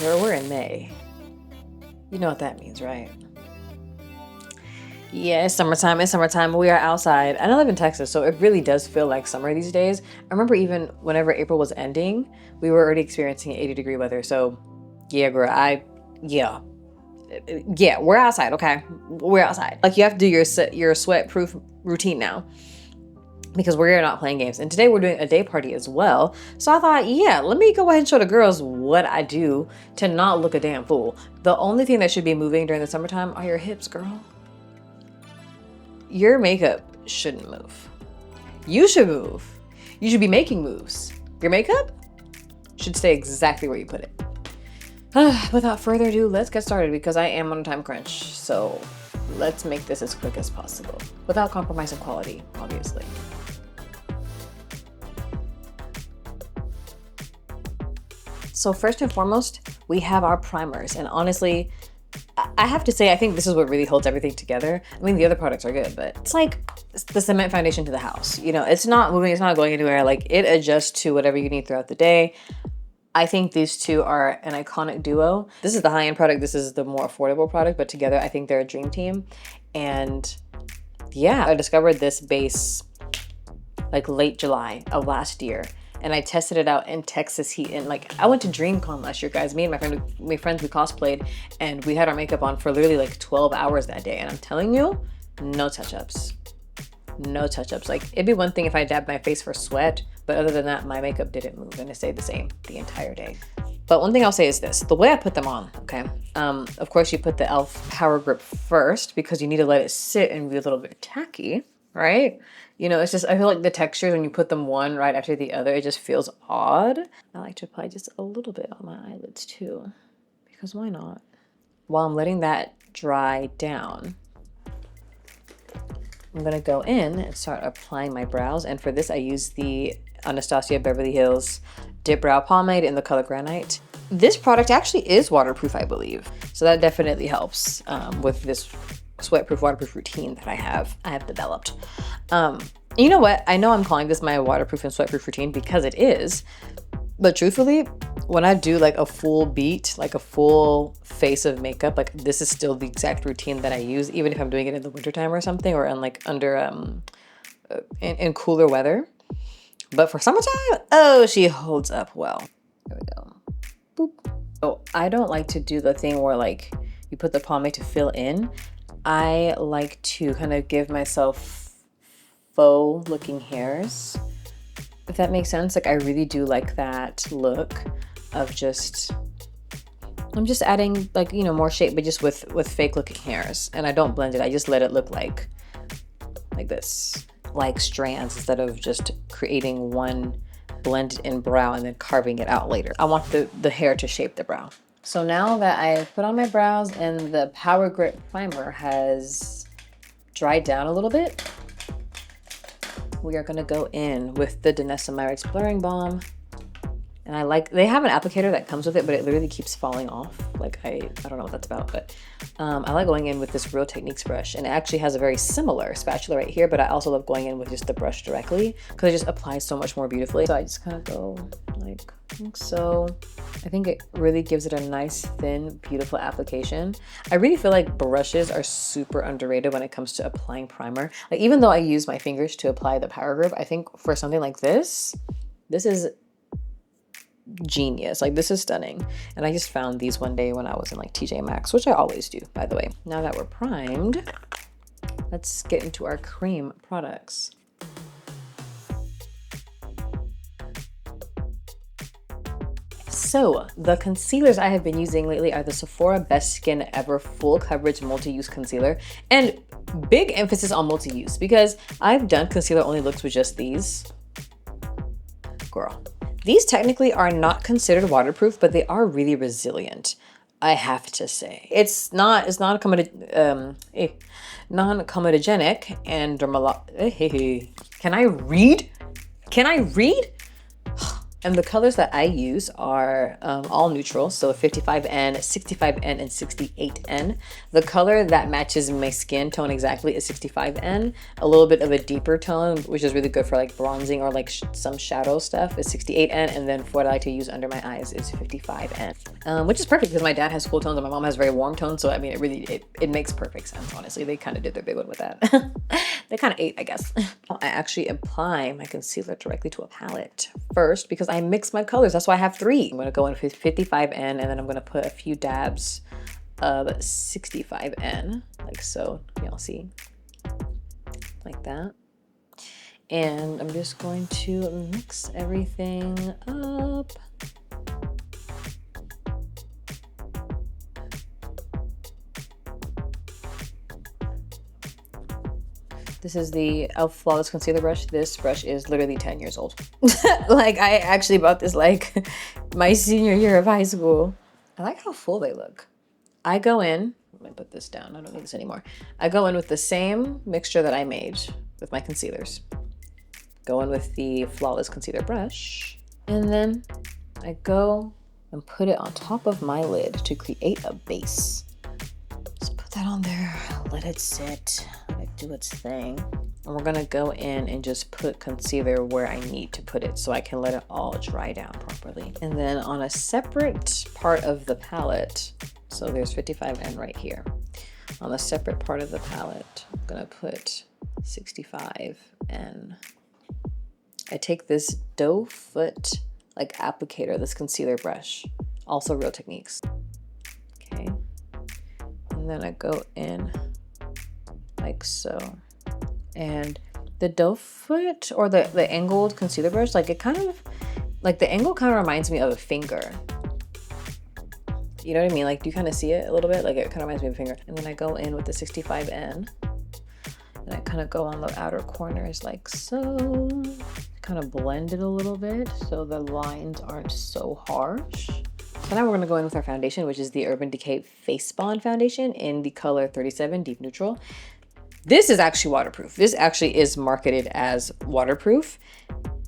Girl, we're in May. You know what that means, right? Yeah, it's summertime. It's summertime. We are outside. And I live in Texas, so it really does feel like summer these days. I remember even whenever April was ending, we were already experiencing 80-degree weather. So, yeah, girl, yeah, we're outside. Okay, we're outside. Like you have to do your sweat-proof routine now because we're not playing games. And today we're doing a day party as well. So I thought, yeah, let me go ahead and show the girls what I do to not look a damn fool. The only thing that should be moving during the summertime are your hips, girl. Your makeup shouldn't move. You should move. You should be making moves. Your makeup should stay exactly where you put it. Without further ado, let's get started because I am on a time crunch. So let's make this as quick as possible without compromising quality, obviously. So first and foremost, we have our primers. And honestly, I have to say, I think this is what really holds everything together. I mean, the other products are good, but it's like the cement foundation to the house. You know, it's not moving, it's not going anywhere. Like it adjusts to whatever you need throughout the day. I think these two are an iconic duo. This is the high-end product. This is the more affordable product, but together I think they're a dream team. And yeah, I discovered this base like late July of last year. And I tested it out in Texas heat. And like, I went to DreamCon last year, guys. Me and my friends, we cosplayed and we had our makeup on for literally like 12 hours that day. And I'm telling you, no touch-ups. No touch-ups. Like, it'd be one thing if I dabbed my face for sweat, but other than that, my makeup didn't move and it stayed the same the entire day. But one thing I'll say is this, the way I put them on, okay? Of course, you put the e.l.f. Power Grip first because you need to let it sit and be a little bit tacky, right? You know, it's just, I feel like the textures when you put them one right after the other, it just feels odd. I like to apply just a little bit on my eyelids too, because why not? While I'm letting that dry down, I'm gonna go in and start applying my brows. And for this, I use the Anastasia Beverly Hills Dip Brow Pomade in the color Granite. This product actually is waterproof, I believe. So that definitely helps with this sweat-proof, waterproof routine that I have developed. You know what? I know I'm calling this my waterproof and sweat-proof routine because it is, but truthfully, when I do like a full beat, like a full face of makeup, like this is still the exact routine that I use, even if I'm doing it in the wintertime or something, or in like under, in cooler weather. But for summertime, oh, she holds up well. There we go. Boop. So I don't like to do the thing where like you put the pomade to fill in. I like to kind of give myself faux looking hairs, if that makes sense. Like I really do like that look of just, I'm just adding like, you know, more shape, but just with fake looking hairs. And I don't blend it. I just let it look like this, like strands, instead of just creating one blended in brow and then carving it out later. I want the hair to shape the brow. So now that I put on my brows and the Power Grip Primer has dried down a little bit, we are gonna go in with the Danessa Myricks Blurring Balm. And I like, they have an applicator that comes with it, but it literally keeps falling off. Like I don't know what that's about, but I like going in with this Real Techniques brush, and it actually has a very similar spatula right here, but I also love going in with just the brush directly because it just applies so much more beautifully. So I just kind of go like so. I think it really gives it a nice, thin, beautiful application. I really feel like brushes are super underrated when it comes to applying primer. Like even though I use my fingers to apply the Power Grip, I think for something like this is genius. Like this is stunning. And I just found these one day when I was in like TJ Maxx, which I always do, by the way. Now that we're primed, let's get into our cream products. So the concealers I have been using lately are the Sephora Best Skin Ever Full Coverage Multi-Use Concealer. And big emphasis on multi-use because I've done concealer only looks with just these. Girl. These technically are not considered waterproof, but they are really resilient, I have to say. It's non-comedogenic and can I read? And the colors that I use are all neutral, so 55N, 65N, and 68N. The color that matches my skin tone exactly is 65N. A little bit of a deeper tone, which is really good for like bronzing or like some shadow stuff, is 68N. And then for what I like to use under my eyes is 55N, which is perfect because my dad has cool tones and my mom has very warm tones. So I mean, it makes perfect sense, honestly. They kind of did their big one with that. They kind of ate, I guess. I actually apply my concealer directly to a palette first because I mix my colors. That's why I have three. I'm going to go in with 55N and then I'm going to put a few dabs of 65N, like so. Y'all see? Like that. And I'm just going to mix everything up. This is the e.l.f. Flawless Concealer Brush. This brush is literally 10 years old. Like, I actually bought this like my senior year of high school. I like how full they look. I go in, let me put this down, I don't need this anymore. I go in with the same mixture that I made with my concealers. Go in with the Flawless Concealer Brush. And then I go and put it on top of my lid to create a base. Just put that on there, let it sit. Do its thing, and we're gonna go in and just put concealer where I need to put it so I can let it all dry down properly. And then on a separate part of the palette, so there's 55N right here, on a separate part of the palette I'm gonna put 65N. I take this doe foot like applicator, this concealer brush, also Real Techniques, okay, and then I go in like so. And the doe foot or the angled concealer brush, like it kind of, like the angle kind of reminds me of a finger. You know what I mean? Like, do you kind of see it a little bit? Like it kind of reminds me of a finger. And then I go in with the 65N and I kind of go on the outer corners like so. Kind of blend it a little bit so the lines aren't so harsh. So now we're gonna go in with our foundation, which is the Urban Decay Face Bond Foundation in the color 37 Deep Neutral. This is actually waterproof. This actually is marketed as waterproof.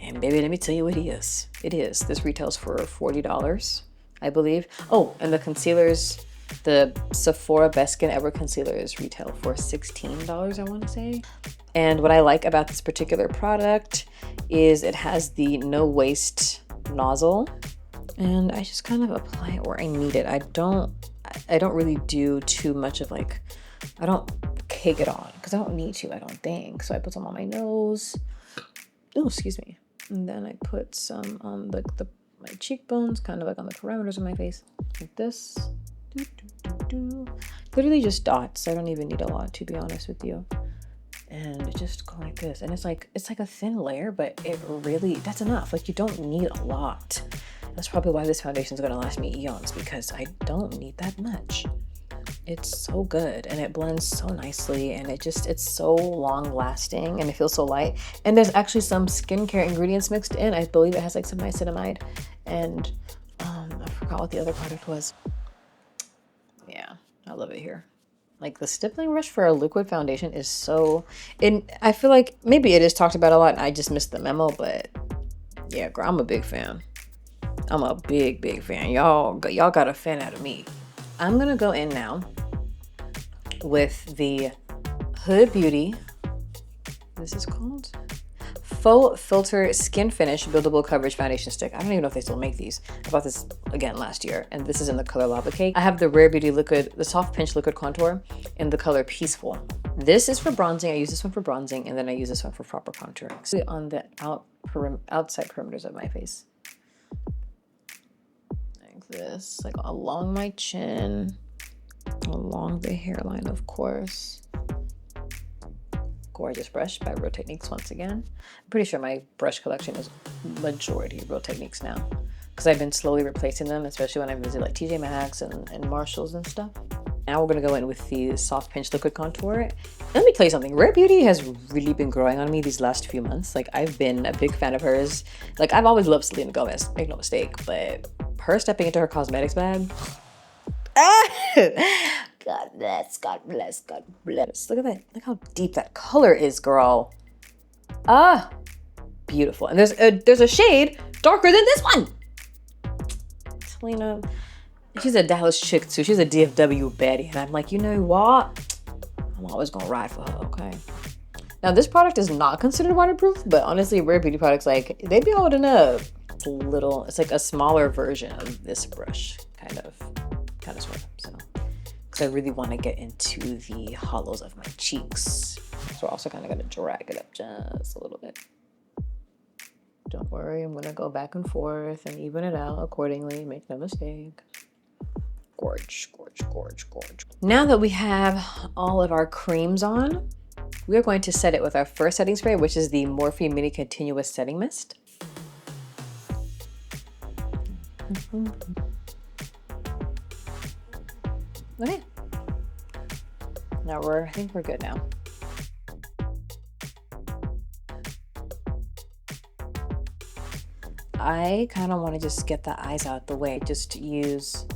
And baby, let me tell you what it is. It is. This retails for $40, I believe. Oh, and the concealers, the Sephora Best Skin Ever concealers retail for $16, I want to say. And what I like about this particular product is it has the no waste nozzle. And I just kind of apply it where I need it. I don't really do too much of like, I don't cake it on because I don't need to, I don't think. So I put some on my nose. Oh, excuse me. And then I put some on like my cheekbones, kind of like on the perimeters of my face, like this. Literally just dots. I don't even need a lot, to be honest with you. And just go like this. And it's like a thin layer, but it really, that's enough. Like, you don't need a lot. That's probably why this foundation is going to last me eons, because I don't need that much. It's so good and it blends so nicely, and it's so long lasting and it feels so light. And there's actually some skincare ingredients mixed in. I believe it has like some niacinamide and I forgot what the other product was. Yeah, I love it here. Like, the stippling brush for a liquid foundation is so, and I feel like maybe it is talked about a lot and I just missed the memo, but yeah, girl, I'm a big fan. I'm a big fan. Y'all got a fan out of me. I'm gonna go in now with the Huda Beauty, this is called Faux Filter Skin Finish Buildable Coverage Foundation Stick. I don't even know if they still make these. I bought this again last year, and this is in the color Lava Cake. I have the Rare Beauty Liquid, the Soft Pinch Liquid Contour in the color Peaceful. This is for bronzing. I use this one for bronzing, and then I use this one for proper contouring. So on the outside perimeters of my face. This, like along my chin, along the hairline, of course. Gorgeous brush by Real Techniques once again. I'm pretty sure my brush collection is majority Real Techniques now, because I've been slowly replacing them, especially when I visit like TJ Maxx and Marshalls and stuff. Now we're gonna go in with the Soft Pinch Liquid Contour. Let me tell you something, Rare Beauty has really been growing on me these last few months. Like, I've been a big fan of hers. Like, I've always loved Selena Gomez, make no mistake, but her stepping into her cosmetics bag. God bless, God bless, God bless. Look at that, look how deep that color is, girl. Ah, beautiful. And there's a shade darker than this one. Selena, she's a Dallas chick too. She's a DFW baddie. And I'm like, you know what? I'm always gonna ride for her, okay? Now this product is not considered waterproof, but honestly, Rare Beauty products, like, they be holding up. It's a little, it's like a smaller version of this brush, kind of sort of, so. Because I really want to get into the hollows of my cheeks. So we're also kind of gonna drag it up just a little bit. Don't worry, I'm gonna go back and forth and even it out accordingly, make no mistake. Gorge, gorge, gorge, gorge. Now that we have all of our creams on, we are going to set it with our first setting spray, which is the Morphe Mini Continuous Setting Mist. Okay. Now I think we're good now. I kind of want to just get the eyes out the way. Just use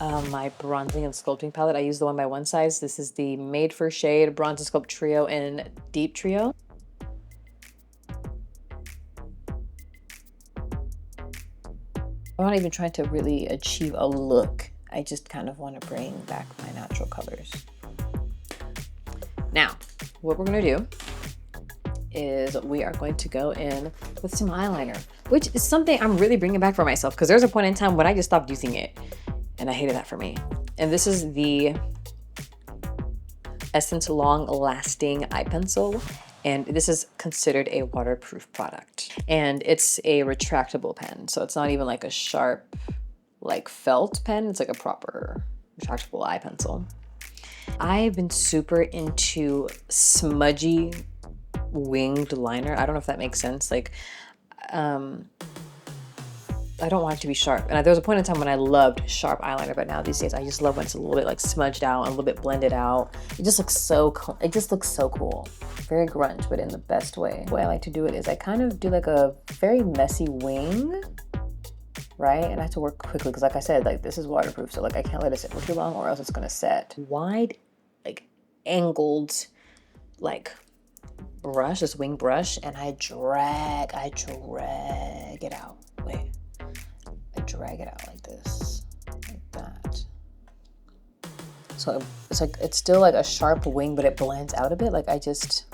my bronzing and sculpting palette. I use the 1x1 size. This is the Made for Shade Bronze and Sculpt Trio in Deep Trio. I'm not even trying to really achieve a look. I just kind of want to bring back my natural colors. Now, what we're gonna do is we are going to go in with some eyeliner, which is something I'm really bringing back for myself because there's a point in time when I just stopped using it and I hated that for me. And this is the Essence Long Lasting Eye Pencil. And this is considered a waterproof product. And it's a retractable pen. So it's not even like a sharp, like felt pen. It's like a proper retractable eye pencil. I've been super into smudgy winged liner. I don't know if that makes sense. Like, I don't want it to be sharp. And there was a point in time when I loved sharp eyeliner, but now these days I just love when it's a little bit like smudged out and a little bit blended out. It just looks so cool. It just looks so cool. Very grunge, but in the best way. The way I like to do it is I kind of do like a very messy wing, right? And I have to work quickly because like I said, like this is waterproof. So like I can't let it sit for too long or else it's gonna set. Wide, like angled, like brush, this wing brush, and I drag it out. Wait. I drag it out like this, like that. So it's like, it's still like a sharp wing, but it blends out a bit. Like I just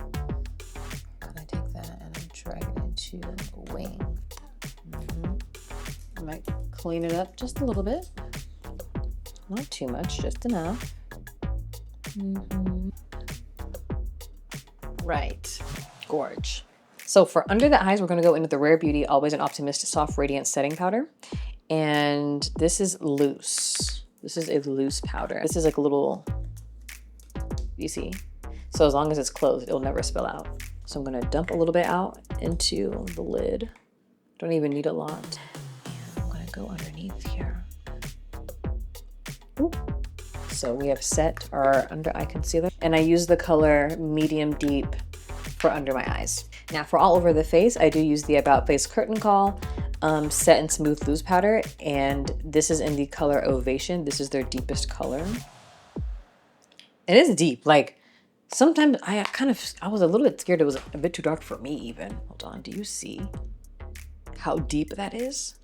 kind of take that and I drag it into a wing. I might clean it up just a little bit. Not too much, just enough. Right, gorge. So for under the eyes, we're gonna go into the Rare Beauty Always an Optimist Soft Radiant Setting Powder. And this is loose. This is a loose powder. This is like a little, you see? So as long as it's closed, it'll never spill out. So I'm gonna dump a little bit out into the lid. Don't even need a lot. And I'm gonna go underneath here. Ooh. So we have set our under eye concealer. And I use the color Medium Deep for under my eyes. Now for all over the face, I do use the About Face Curtain Call Set and Smooth Loose Powder, and this is in the color Ovation. This is their deepest color. It is deep. Like sometimes I was a little bit scared it was a bit too dark for me even. Hold on, do you see how deep that is?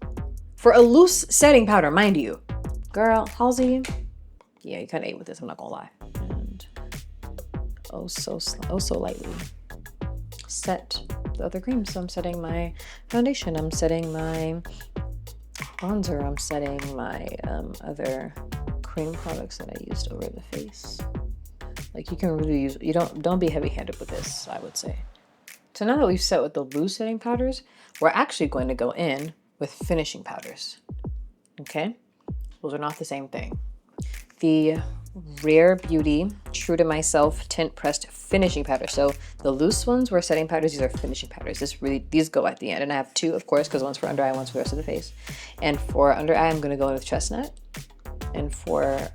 For a loose setting powder, mind you. Girl, Halsey, yeah, you kind of ate with this, I'm not gonna lie. And oh so lightly. Set the other creams. So I'm setting my foundation, I'm setting my bronzer, I'm setting my other cream products that I used over the face. Like you can really use, you don't be heavy-handed with this, I would say. So now that we've set with the loose setting powders, we're actually going to go in with finishing powders. Okay? Those are not the same thing. The Rare Beauty True to Myself Tint Pressed Finishing Powder. So the loose ones were setting powders. These are finishing powders. These go at the end. And I have two, of course, because one's for under eye, one's for the rest of the face. And for under eye, I'm going to go in with Chestnut. And for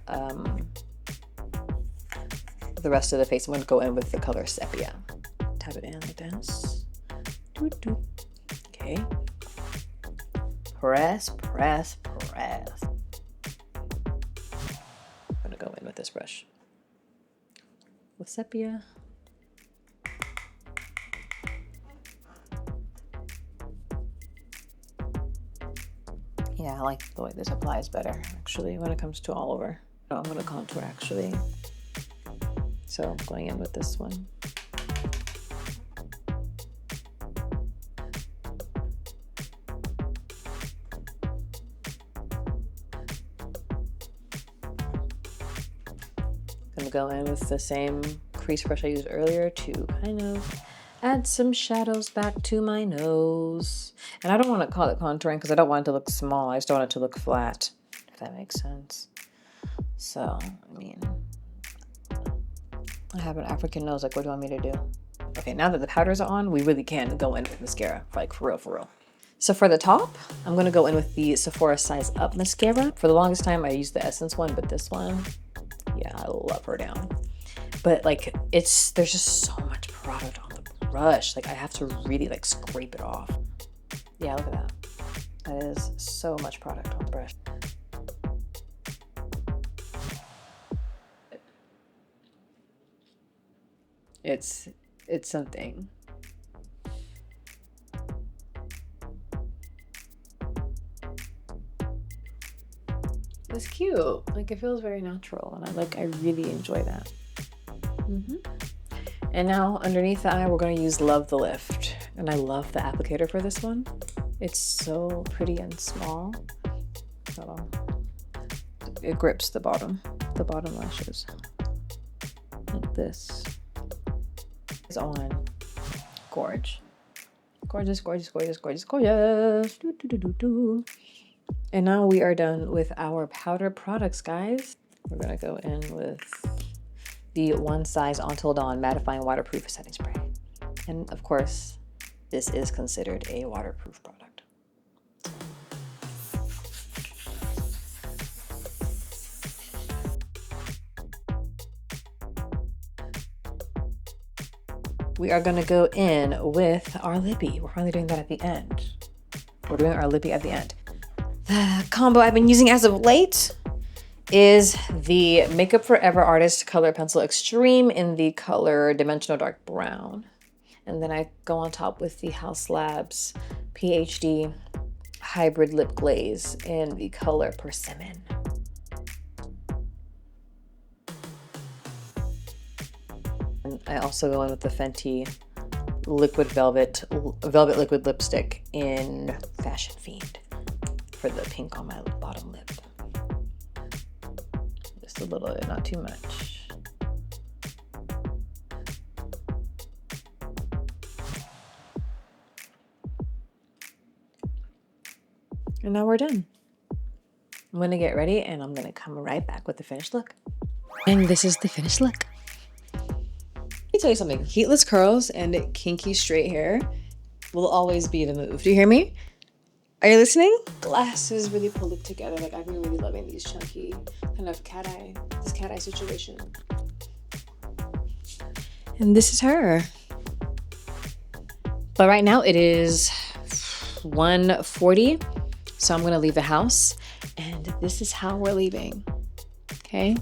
the rest of the face, I'm going to go in with the color Sepia. Tap it in like this. Doot, doot. Okay. Press, press, press. I'm gonna go in with this brush. With Sepia. Yeah, I like the way this applies better, actually, when it comes to all over. Oh, I'm gonna contour, actually. So I'm going in with this one. Gonna go in with the same crease brush I used earlier to kind of add some shadows back to my nose. And I don't want to call it contouring because I don't want it to look small. I just don't want it to look flat, if that makes sense. So, I mean, I have an African nose. Like, what do you want me to do? Okay, now that the powders are on, we really can go in with mascara, like for real, for real. So for the top, I'm gonna go in with the Sephora Size Up mascara. For the longest time, I used the Essence one, but this one, yeah, I love her down. But like, there's just so much product on the brush. Like, I have to really like scrape it off. Yeah, look at that. That is so much product on the brush. It's something. It's cute. Like, it feels very natural, and I really enjoy that. And now underneath the eye, we're gonna use Love the Lift, and I love the applicator for this one. It's so pretty and small. Hold on. It grips the bottom lashes like this. It's on. Gorge. Gorgeous, gorgeous, gorgeous, gorgeous, gorgeous. Doo, doo, doo, doo, doo. And now we are done with our powder products, guys. We're gonna go in with the One Size Until Dawn Mattifying Waterproof Setting Spray. And of course, this is considered a waterproof product. We are gonna go in with our lippy. We're finally doing that at the end. We're doing our lippy at the end. The combo I've been using as of late is the Makeup Forever Artist Color Pencil Extreme in the color Dimensional Dark Brown. And then I go on top with the House Labs PhD Hybrid Lip Glaze in the color Persimmon. And I also go in with the Fenty Liquid Velvet Liquid Lipstick in Fashion Fiend for the pink on my bottom lip. Just a little bit, not too much. And now we're done. I'm gonna get ready and I'm gonna come right back with the finished look. And this is the finished look. Let me tell you something, heatless curls and kinky straight hair will always be the move. Do you hear me? Are you listening? Glasses really pulled it together. Like, I've been really loving these chunky kind of this cat eye situation. And this is her. But right now it is 1:40. So I'm gonna leave the house and this is how we're leaving, okay?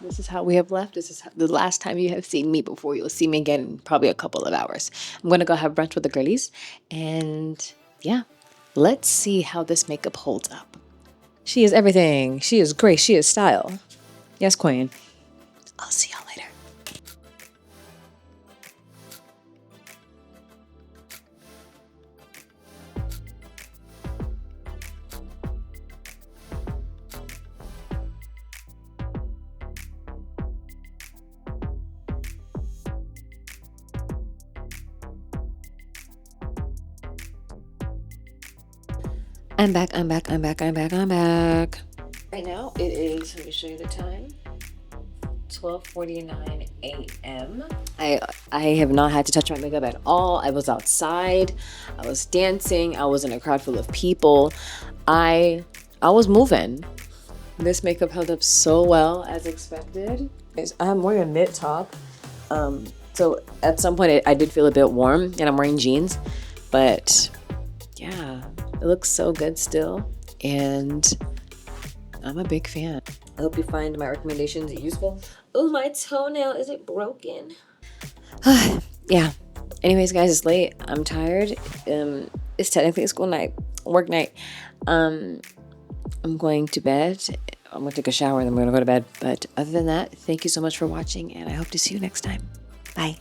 This is how we have left. This is the last time you have seen me before you'll see me again in probably a couple of hours. I'm gonna go have brunch with the girlies and yeah, let's see how this makeup holds up. She is everything. She is grace. She is style. Yes, queen. I'll see y'all later. I'm back. Right now it is, let me show you the time, 12:49 a.m. I have not had to touch my makeup at all. I was outside, I was dancing, I was in a crowd full of people. I was moving. This makeup held up so well as expected. I'm wearing a knit top. So at some point I did feel a bit warm and I'm wearing jeans, but yeah, it looks so good still. And I'm a big fan. I hope you find my recommendations useful. Oh, my toenail, is it broken? Yeah. Anyways, guys, it's late. I'm tired. It's technically a school night. work night. I'm going to bed. I'm going to take a shower and then I'm going to go to bed. But other than that, thank you so much for watching, and I hope to see you next time. Bye.